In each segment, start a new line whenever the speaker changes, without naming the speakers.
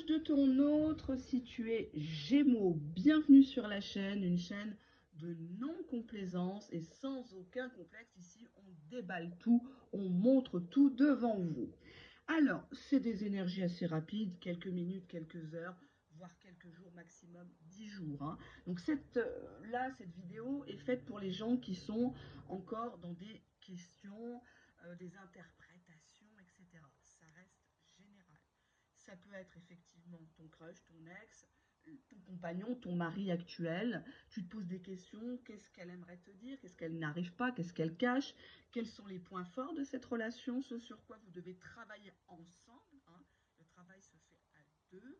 de ton autre si tu es Gémeaux. Bienvenue sur la chaîne, une chaîne de non-complaisance et sans aucun complexe. Ici, on déballe tout, on montre tout devant vous. Alors, c'est des énergies assez rapides, quelques minutes, quelques heures, voire quelques jours maximum, 10 jours. Hein. Donc cette vidéo est faite pour les gens qui sont encore dans des questions, des interprétations, etc. Ça reste général. Ça peut être effectivement ton crush, ton ex, ton compagnon, ton mari actuel. Tu te poses des questions, qu'est-ce qu'elle aimerait te dire, qu'est-ce qu'elle n'arrive pas, qu'est-ce qu'elle cache, quels sont les points forts de cette relation, ce sur quoi vous devez travailler ensemble. Hein. Le travail se fait à deux.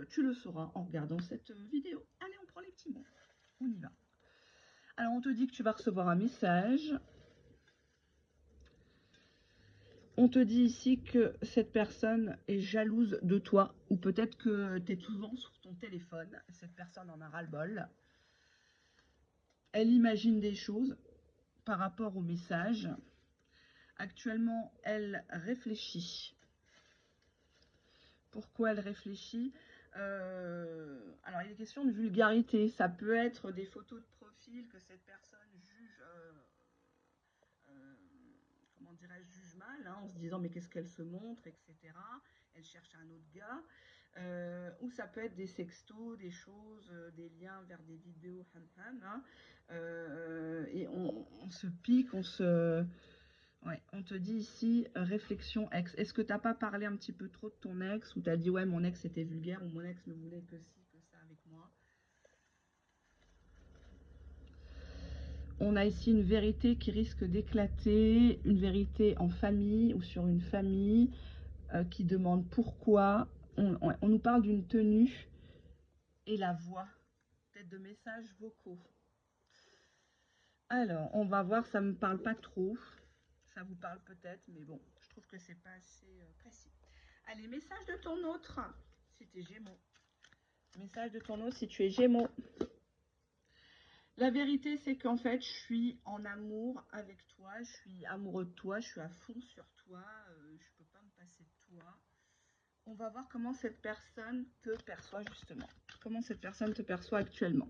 Tu le sauras en regardant cette vidéo. Allez, on prend les petits mots. On y va. Alors, on te dit que tu vas recevoir un message. On te dit ici que cette personne est jalouse de toi, ou peut-être que tu es souvent sur ton téléphone. Cette personne en a ras-le-bol. Elle imagine des choses par rapport au message. Actuellement, elle réfléchit. Pourquoi elle réfléchit? Alors, il est question de vulgarité. Ça peut être des photos de profil que cette personne juge, comment dirais-je, juge mal, hein, en se disant mais qu'est-ce qu'elle se montre, etc. Elle cherche un autre gars. Ou ça peut être des sextos, des choses, des liens vers des vidéos ham-ham. Hein, et on se pique, on se... Ouais, on te dit ici, réflexion ex. Est-ce que t'as pas parlé un petit peu trop de ton ex, ou t'as dit ouais mon ex était vulgaire, ou mon ex ne voulait que ci, que ça avec moi? On a ici une vérité qui risque d'éclater, une vérité en famille ou sur une famille qui demande pourquoi. On nous parle d'une tenue et la voix, peut-être de messages vocaux. Alors, on va voir, ça me parle pas trop. Ça vous parle peut-être, mais bon, je trouve que c'est pas assez précis. Allez, message de ton autre, si tu es Gémeaux. Message de ton autre si tu es Gémeaux. La vérité, c'est qu'en fait, je suis en amour avec toi, je suis amoureux de toi, je suis à fond sur toi, je peux pas me passer de toi. On va voir comment cette personne te perçoit justement. Comment cette personne te perçoit actuellement.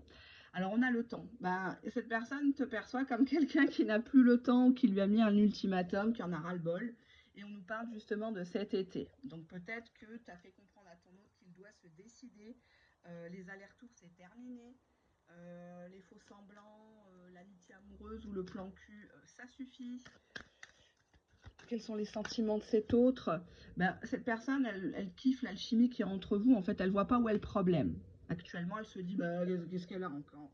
Alors, on a le temps. Ben, cette personne te perçoit comme quelqu'un qui n'a plus le temps, qui lui a mis un ultimatum, qui en a ras-le-bol. Et on nous parle justement de cet été. Donc, peut-être que tu as fait comprendre à ton autre qu'il doit se décider. Les allers-retours, c'est terminé. Les faux semblants, l'amitié amoureuse ou le plan cul, ça suffit. Quels sont les sentiments de cet autre? Ben, cette personne, elle kiffe l'alchimie qui est entre vous. En fait, elle ne voit pas où est le problème. Actuellement, elle se dit, bah, qu'est-ce qu'elle a encore?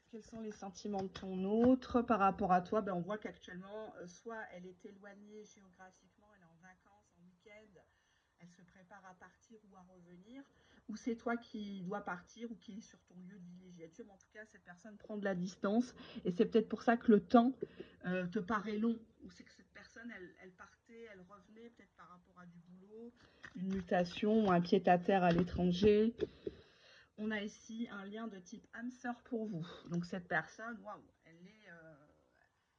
Quels sont les sentiments de ton autre par rapport à toi? Ben, on voit qu'actuellement, soit elle est éloignée géographiquement, elle est en vacances, en week-end, elle se prépare à partir ou à revenir, ou c'est toi qui dois partir ou qui est sur ton lieu de villégiature. Mais en tout cas, cette personne prend de la distance et c'est peut-être pour ça que le temps te paraît long. Ou c'est que cette personne, elle partait, elle revenait peut-être par rapport à du boulot, une mutation, un pied-à-terre à l'étranger. On a ici un lien de type âme sœur pour vous. Donc cette personne, waouh,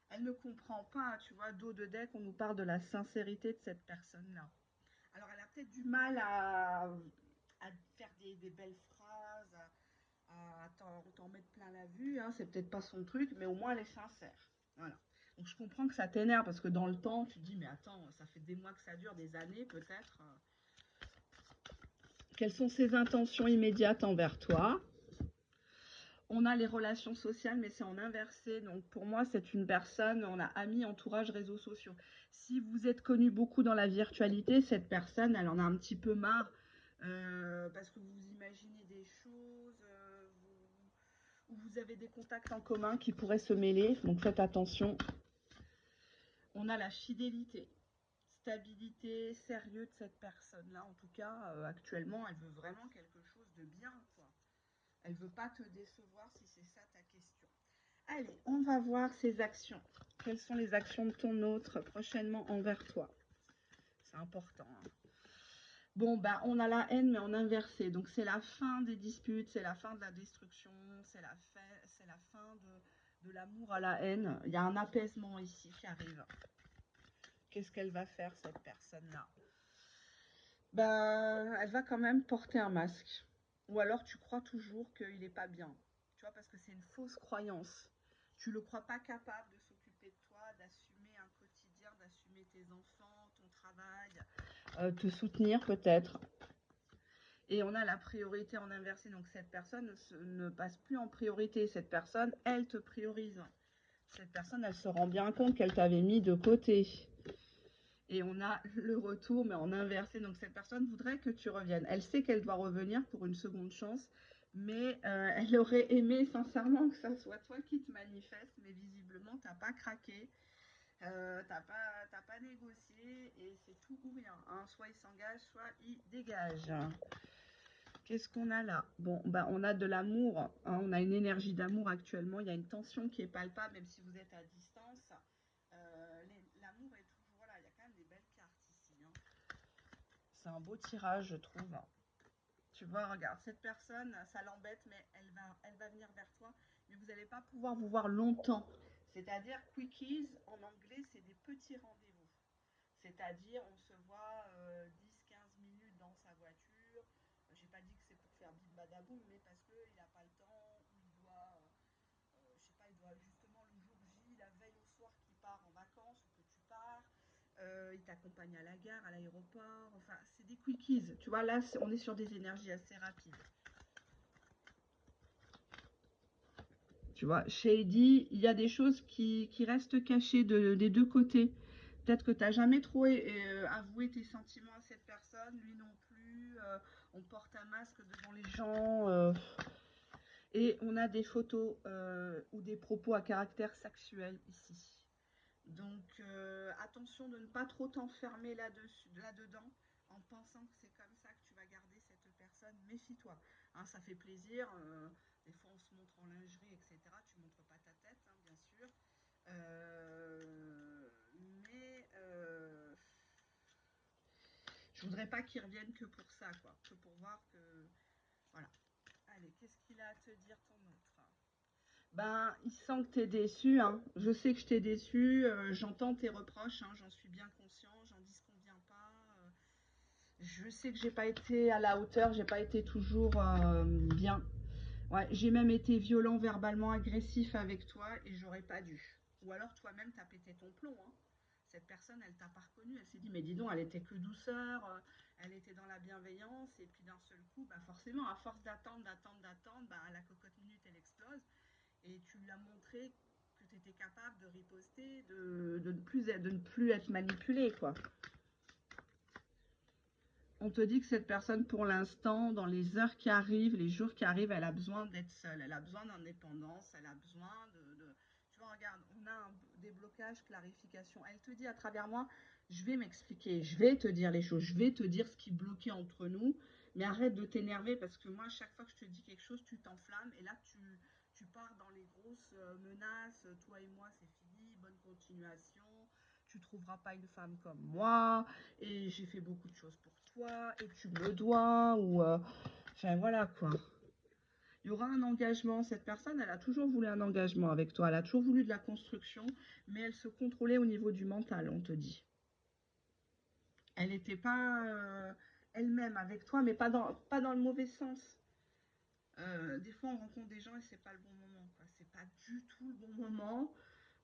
elle ne comprend pas, tu vois, dos de deck, on nous parle de la sincérité de cette personne-là. Alors, elle a peut-être du mal à faire des belles phrases, à t'en mettre plein la vue. Hein. C'est peut-être pas son truc, mais au moins elle est sincère. Voilà. Donc, je comprends que ça t'énerve parce que dans le temps, tu te dis, mais attends, ça fait des mois que ça dure, des années peut-être. Quelles sont ses intentions immédiates envers toi? On a les relations sociales, mais c'est en inversé. Donc, pour moi, c'est une personne, on a amis, entourage, réseaux sociaux. Si vous êtes connu beaucoup dans la virtualité, cette personne, elle en a un petit peu marre parce que vous imaginez des choses, vous avez des contacts en commun qui pourraient se mêler. Donc, faites attention. On a la fidélité, stabilité, sérieux de cette personne-là. En tout cas, actuellement, elle veut vraiment quelque chose de bien, quoi. Elle ne veut pas te décevoir si c'est ça ta question. Allez, on va voir ses actions. Quelles sont les actions de ton autre prochainement envers toi? C'est important. Hein. Bon, bah, on a la haine, mais en inversé. Donc, c'est la fin des disputes, c'est la fin de la destruction, c'est la fin de l'amour à la haine. Il y a un apaisement ici qui arrive. Qu'est-ce qu'elle va faire, cette personne-là? Ben, elle va quand même porter un masque. Ou alors tu crois toujours qu'il n'est pas bien. Tu vois, parce que c'est une fausse croyance. Tu le crois pas capable de s'occuper de toi, d'assumer un quotidien, d'assumer tes enfants, ton travail, te soutenir peut-être. Et on a la priorité en inversé. Donc cette personne ne passe plus en priorité. Cette personne, elle te priorise. Cette personne, elle se rend bien compte qu'elle t'avait mis de côté. Et on a le retour, mais en inversé. Donc cette personne voudrait que tu reviennes. Elle sait qu'elle doit revenir pour une seconde chance, mais elle aurait aimé sincèrement que ça soit toi qui te manifeste, mais visiblement, tu n'as pas craqué, t'as pas négocié, et c'est tout ou rien. Hein. Soit il s'engage, soit il dégage. Qu'est-ce qu'on a là? Bon, bah, on a de l'amour, hein, on a une énergie d'amour actuellement, il y a une tension qui est palpable, même si vous êtes à distance. L'amour est toujours là, il y a quand même des belles cartes ici. Hein. C'est un beau tirage, je trouve. Tu vois, regarde, cette personne, ça l'embête, mais elle va venir vers toi, mais vous n'allez pas pouvoir vous voir longtemps. C'est-à-dire, quickies, en anglais, c'est des petits rendez-vous. C'est-à-dire, on se voit 10-15 minutes dans sa voiture. J'ai pas dit que c'est pour faire bim badaboum, mais parce qu'il n'a pas le temps, ou il doit, je sais pas, il doit justement le jour J, la veille au soir qu'il part en vacances, ou que tu pars, il t'accompagne à la gare, à l'aéroport, enfin, c'est des quickies. Tu vois, là, on est sur des énergies assez rapides. Tu vois, shady, il y a des choses qui restent cachées des deux côtés. Peut-être que tu n'as jamais trop avoué tes sentiments à cette personne, lui non plus. On porte un masque devant les gens. Et on a des photos ou des propos à caractère sexuel ici. Donc attention de ne pas trop t'enfermer là-dedans en pensant que c'est comme ça que tu vas garder cette personne. Méfie-toi. Hein, ça fait plaisir. Des fois on se montre en lingerie, etc. Tu ne montres pas ta tête, hein, bien sûr. Mais je voudrais pas qu'il revienne que pour ça, quoi. Que pour voir que... Voilà. Allez, qu'est-ce qu'il a à te dire ton autre? Ben, il sent que tu es déçu, hein. Je sais que je t'ai déçu, j'entends tes reproches, hein, j'en suis bien conscient, j'en dis ce qu'on vient pas. Je sais que j'ai pas été à la hauteur, j'ai pas été toujours bien. Ouais, j'ai même été violent, verbalement agressif avec toi et j'aurais pas dû. Ou alors toi-même t'as pété ton plomb, hein. Cette personne, elle t'a pas reconnu, elle s'est dit mais dis donc, elle était que douceur, elle était dans la bienveillance et puis d'un seul coup, bah forcément, à force d'attendre, bah la cocotte minute elle explose et tu lui as montré que tu étais capable de riposter, de ne plus être manipulé, quoi. On te dit que cette personne, pour l'instant, dans les heures qui arrivent, les jours qui arrivent, elle a besoin d'être seule, elle a besoin d'indépendance, elle a besoin de... Tu vois, regarde, on a un déblocage, clarification. Elle te dit à travers moi, je vais m'expliquer, je vais te dire les choses, je vais te dire ce qui bloquait entre nous, mais arrête de t'énerver parce que moi, chaque fois que je te dis quelque chose, tu t'enflammes et là, tu pars dans les grosses menaces, toi et moi, c'est fini, bonne continuation, tu trouveras pas une femme comme moi, et j'ai fait beaucoup de choses pour toi, et tu me dois, ou... Enfin, voilà, quoi. Il y aura un engagement. Cette personne, elle a toujours voulu un engagement avec toi, elle a toujours voulu de la construction, mais elle se contrôlait au niveau du mental, on te dit. Elle n'était pas elle-même avec toi, mais pas dans le mauvais sens. Des fois, on rencontre des gens et c'est pas le bon moment, quoi. C'est pas du tout le bon moment.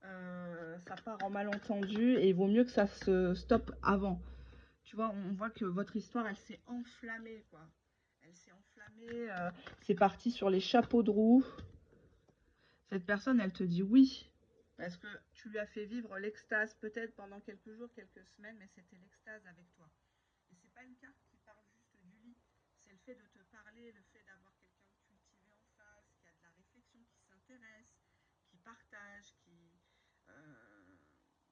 Ça part en malentendu et il vaut mieux que ça se stoppe avant. Tu vois, on voit que votre histoire, elle s'est enflammée, quoi. Elle s'est enflammée, c'est parti sur les chapeaux de roue. Cette personne, elle te dit oui, parce que tu lui as fait vivre l'extase, peut-être pendant quelques jours, quelques semaines, mais c'était l'extase avec toi. Et c'est pas une carte qui parle juste du lit, c'est le fait de te parler, le fait d'avoir quelqu'un de cultivé en face, qui a de la réflexion, qui s'intéresse, qui partage,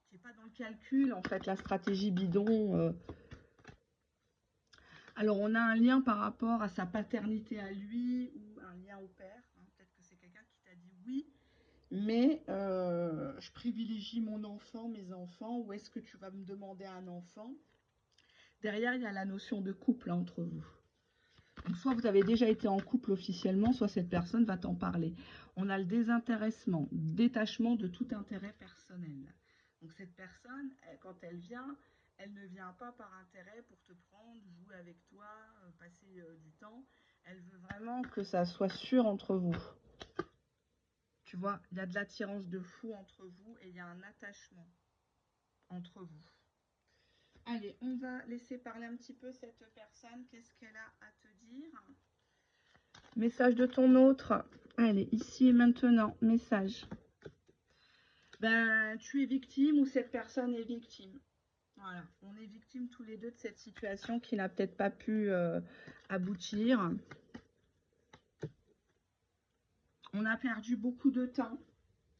qui est pas dans le calcul, en fait, la stratégie bidon. Alors, on a un lien par rapport à sa paternité à lui ou un lien au père. Hein. Peut-être que c'est quelqu'un qui t'a dit oui, mais je privilégie mon enfant, mes enfants, ou est-ce que tu vas me demander un enfant? Derrière, il y a la notion de couple hein, entre vous. Donc, soit vous avez déjà été en couple officiellement, soit cette personne va t'en parler. On a le désintéressement, détachement de tout intérêt personnel. Donc cette personne, quand elle vient, Elle ne vient pas par intérêt pour te prendre, jouer avec toi, passer du temps. Elle veut vraiment que ça soit sûr entre vous. Tu vois, il y a de l'attirance de fou entre vous et il y a un attachement entre vous. Allez, on va laisser parler un petit peu cette personne. Qu'est-ce qu'elle a à te dire? Message de ton autre. Allez, ici et maintenant, message. Ben, tu es victime ou cette personne est victime. Voilà, on est victime tous les deux de cette situation qui n'a peut-être pas pu aboutir. On a perdu beaucoup de temps.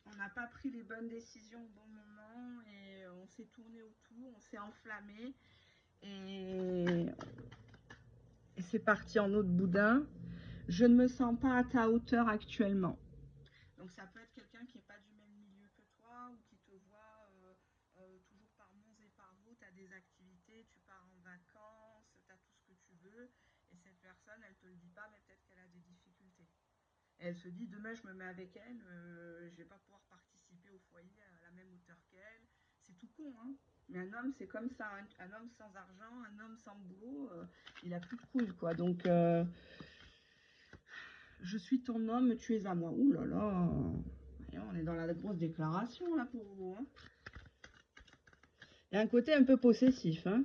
On n'a pas pris les bonnes décisions au bon moment et on s'est tourné autour, on s'est enflammé et c'est parti en eau de boudin. Je ne me sens pas à ta hauteur actuellement. Donc ça peut être quelqu'un qui n'est pas du même milieu que toi ou qui te voit toujours par monts et par vaux, tu as des activités, tu pars en vacances, tu as tout ce que tu veux et cette personne, elle ne te le dit pas mais peut-être qu'elle a des difficultés. Et elle se dit, demain je me mets avec elle, je ne vais pas pouvoir participer au foyer à la même hauteur qu'elle. C'est tout con, hein. Mais un homme, c'est comme ça. Un homme sans argent, un homme sans boulot, il a plus de couilles, quoi. Donc, je suis ton homme, tu es à moi. Ouh là là. On est dans la grosse déclaration, là, pour vous. Hein. Il y a un côté un peu possessif, hein.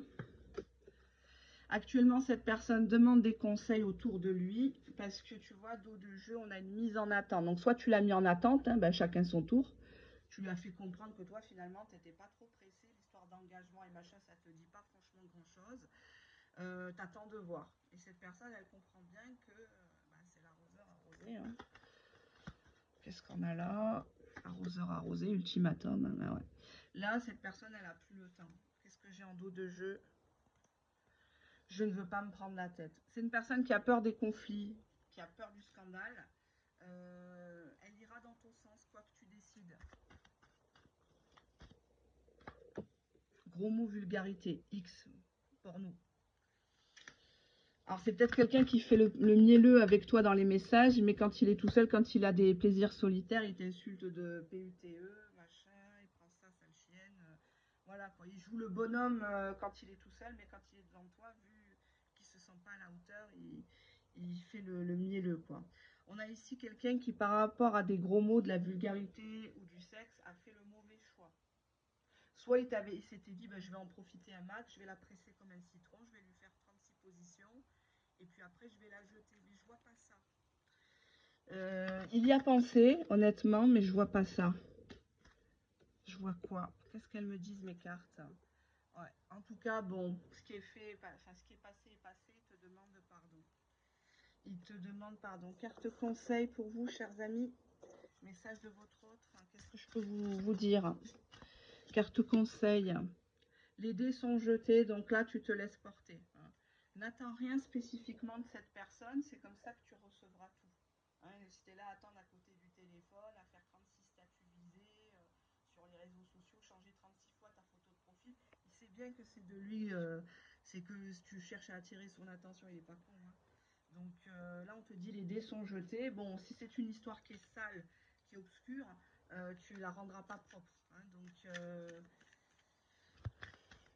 Actuellement, cette personne demande des conseils autour de lui parce que tu vois, dos de jeu, on a une mise en attente. Donc, soit tu l'as mis en attente, hein, ben, chacun son tour. Tu lui as fait comprendre que toi, finalement, tu n'étais pas trop pressé. L'histoire d'engagement et machin, ça ne te dit pas franchement grand-chose. T'attends de voir. Et cette personne, elle comprend bien que bah, c'est l'arroseur arrosé. Hein. Qu'est-ce qu'on a là? Arroseur arrosé, ultimatum. Hein, bah ouais. Là, cette personne, elle a plus le temps. Qu'est-ce que j'ai en dos de jeu? Je ne veux pas me prendre la tête. C'est une personne qui a peur des conflits, qui a peur du scandale. Elle ira dans ton sens, quoi que tu décides. Gros mot vulgarité, X, porno. Alors c'est peut-être quelqu'un qui fait le mielleux avec toi dans les messages, mais quand il est tout seul, quand il a des plaisirs solitaires, il t'insulte de PUTE, machin, il prend ça, sale chienne. Voilà quoi, il joue le bonhomme quand il est tout seul, mais quand il est devant toi, vu qu'il se sent pas à la hauteur, il fait le mielleux quoi. On a ici quelqu'un qui par rapport à des gros mots, de la vulgarité ou du sexe, a fait le mauvais choix. Soit il s'était dit, bah, je vais en profiter un max, je vais la presser comme un citron, je vais lui faire 36 positions, et puis après, je vais la jeter. Mais je vois pas ça. Il y a pensé, honnêtement, mais je vois pas ça. Je vois quoi? Qu'est-ce qu'elles me disent, mes cartes? Ouais. En tout cas, bon, ce qui est fait, enfin, ce qui est passé, il te demande pardon. Il te demande pardon. Carte conseil pour vous, chers amis. Message de votre autre. Qu'est-ce que je peux vous dire? Carte conseil. Les dés sont jetés, donc là, tu te laisses porter. Hein. N'attends rien spécifiquement de cette personne, c'est comme ça que tu recevras tout. Hein, si tu es là à attendre à côté du téléphone, à faire 36 statuts visés sur les réseaux sociaux, changer 36 fois ta photo de profil, il sait bien que c'est de lui, c'est que tu cherches à attirer son attention, il n'est pas con. Hein. Donc là, on te dit les dés sont jetés. Bon, si c'est une histoire qui est sale, qui est obscure, tu la rendras pas propre. Hein, donc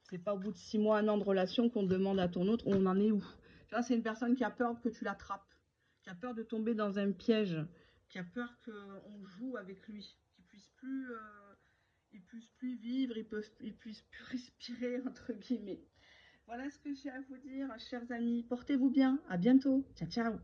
c'est pas au bout de 6 mois, 1 an de relation qu'on demande à ton autre, on en est où? Tu vois, c'est une personne qui a peur que tu l'attrapes, qui a peur de tomber dans un piège, qui a peur qu'on joue avec lui, qu'il puisse plus, puisse plus vivre, il puisse plus respirer, entre guillemets. Voilà ce que j'ai à vous dire, chers amis. Portez-vous bien. À bientôt. Ciao, ciao.